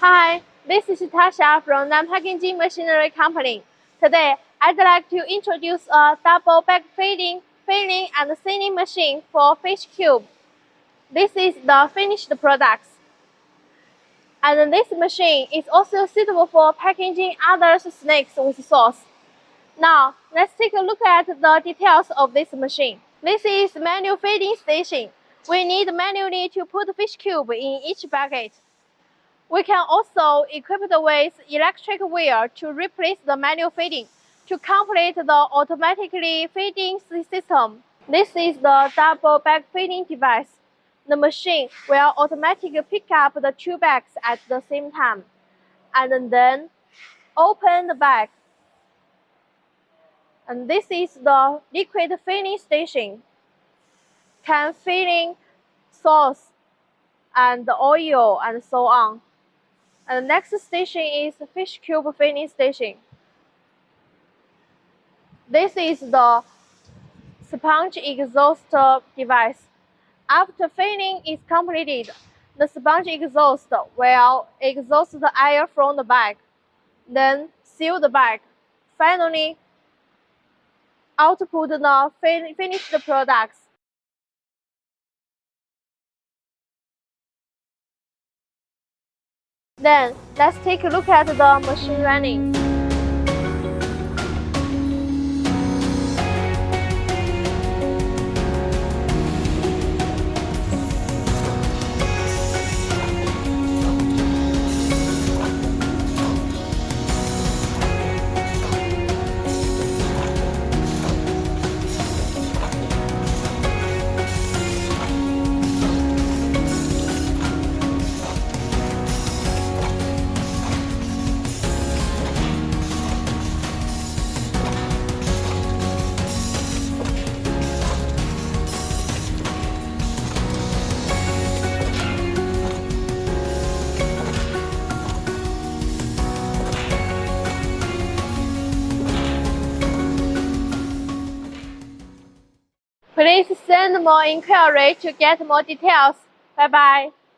Hi, this is Tasha from Landpack Machinery Company. Today, I'd like to introduce a double back filling and thinning machine for fish cube. This is the finished product. And this machine is also suitable for packaging other snacks with sauce. Now, let's take a look at the details of this machine. This is manual filling station. We need manually to put fish cube in each bucket. We can also equip it with electric wheel to replace the manual feeding to complete the automatically feeding system. This is the double bag feeding device. The machine will automatically pick up the two bags at the same time, and then open the bag. And this is the liquid filling station. Can filling sauce and oil and so on. And the next station is fish cube filling station. This is the sponge exhaust device. After filling is completed, the sponge exhaust will exhaust the air from the bag, then seal the bag. Finally, output the finished products. Then, let's take a look at the machine running. Please send more inquiry to get more details. Bye bye.